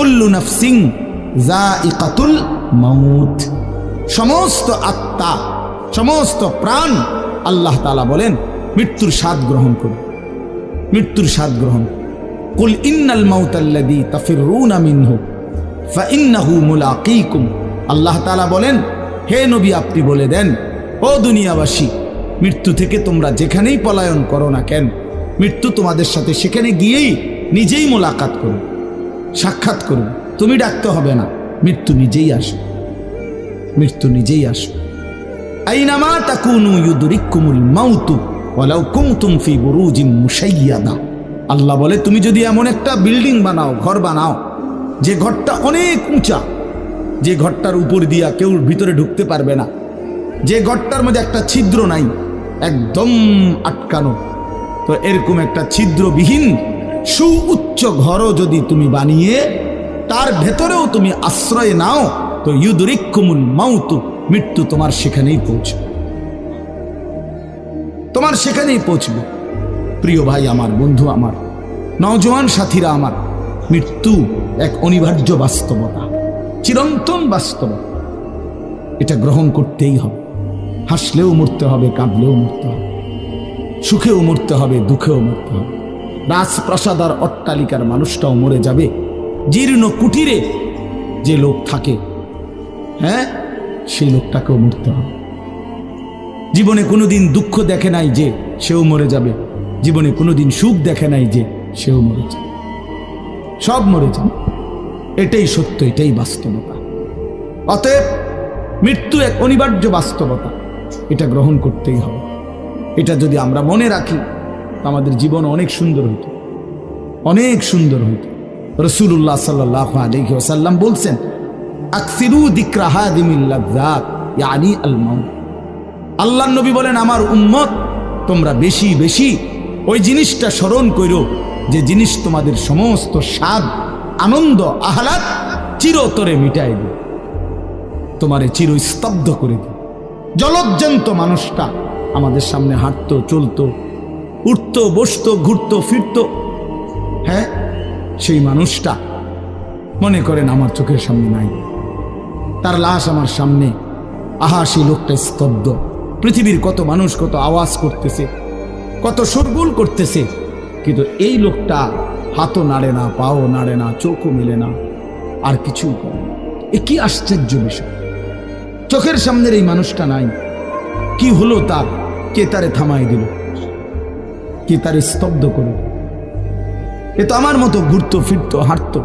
কুল্লু নাফসিন যায়িকাতুল মাউত, সমস্ত আত্মা, সমস্ত প্রাণ আল্লাহ তাআলা বলেন মৃত্যুর স্বাদ গ্রহণ করবে, মৃত্যুর স্বাদ গ্রহণ। কুল ইন্নাল মাউতাল্লাযী তাফিরুনা মিনহু ফাইন্নাহু মুলাকীকুম, আল্লাহ তাআলা বলেন হে নবী আপনি বলে দেন, ও দুনিয়াবাসী, মৃত্যু থেকে তোমরা যেখানেই পলায়ন করো না কেন, মৃত্যু তোমাদের সাথে সেখানে গিয়েই নিজেই মোলাকাত করবে, সাক্ষাৎ করবে। তুমি ডাকতে হবে না, মৃত্যু নিজেই আসে, মৃত্যু নিজেই আসে। আইনামা তাকুনু ইউদরিকুমুল মাউতু ওয়ালাউ কুনতুম ফি বুরুজিম মুশাইয়াদা, আল্লাহ বলে তুমি যদি এমন একটা বিল্ডিং বানাও, ঘর বানাও, যে ঘরটা অনেক উঁচা, যে ঘরটার উপর দিয়া কেউ ভিতরে ঢুকতে পারবে না, যে ঘরটার মধ্যে একটা ছিদ্র নাই, একদম আটকানো, তো এরকম একটা ছিদ্রবিহীন সুউচ্চ ঘরও যদি তুমি বানিয়ে তার ভেতরেও তুমি আশ্রয় নাও, তো ইউদরিকুমুল মাউতু, মৃত্যু তোমার সেখানেই পৌঁছবে, তোমার সেখানেই পৌঁছবে। প্রিয় ভাই আমার, বন্ধু আমার, নওজোয়ান সাথীরা আমার, মৃত্যু এক অনিবার্য বাস্তবতা, চিরন্তন বাস্তবতা, এটা গ্রহণ করতেই হবে। হাসলেও মরতে হবে, কাঁদলেও মরতে হবে, সুখেও মরতে হবে, দুঃখেও মরতে হবে। রাজপ্রাসাদ আর অট্টালিকার মানুষটাও মরে যাবে, জীর্ণ কুটিরে যে লোক থাকে, হ্যাঁ, সেই লোকটাকেও মরতে হবে। জীবনে কোনোদিন দুঃখ দেখে নাই যে সেও মরে যাবে, জীবনে কোনোদিন সুখ দেখে নাই যে সেও মরে যাবে, সব মরে যাবে। এটাই সত্য, এটাই বাস্তবতা। অতএব মৃত্যু এক অনিবার্য বাস্তবতা, এটা গ্রহণ করতেই হবে। এটা যদি আমরা মনে রাখি আমাদের জীবন অনেক সুন্দর হইত, অনেক সুন্দর হইত। রাসূলুল্লাহ সাল্লাল্লাহু আলাইহি ওয়াসাল্লাম বলছেন, আকসিরু যিকরা হাদিমিল লাযযাত ইয়ানি আল মাউত। আল্লাহর নবী বলেন, আমার উম্মত তোমরা বেশি বেশি ওই জিনিসটা স্মরণ করো যে জিনিস তোমাদের সমস্ত স্বাদ, আনন্দ, আহ্লাদ চিরতরে মিটাই দিবে, তোমারে চিরস্তব্ধ করে দিবে। জলজ্জান্ত মানুষটা আমাদের সামনে হাঁটতো, চলতো, উঠতো, বসতো, ঘুরতো, ফিরতো, হ্যাঁ, সেই মানুষটা মনে করেন আমার চোখের সামনে নাই, তার লাশ আমার সামনে, আহা সেই লোকটা স্তব্ধ। পৃথিবীর কত মানুষ কত আওয়াজ করতেছে, কত শোরগোল করতেছে, কিন্তু এই লোকটা হাতও নাড়ে না, পাও নাড়ে না, চোখও মেলে না, আর কিছুই করে না। এ কি আশ্চর্য বিষয়! চোখের সামনের এই মানুষটা নাই, কি হলো তার? কে তারে থামাই দিল? কে তারে স্তব্ধ করে? এ তো আমার মতো ঘুরতো, ফিরতো, হাঁটতো,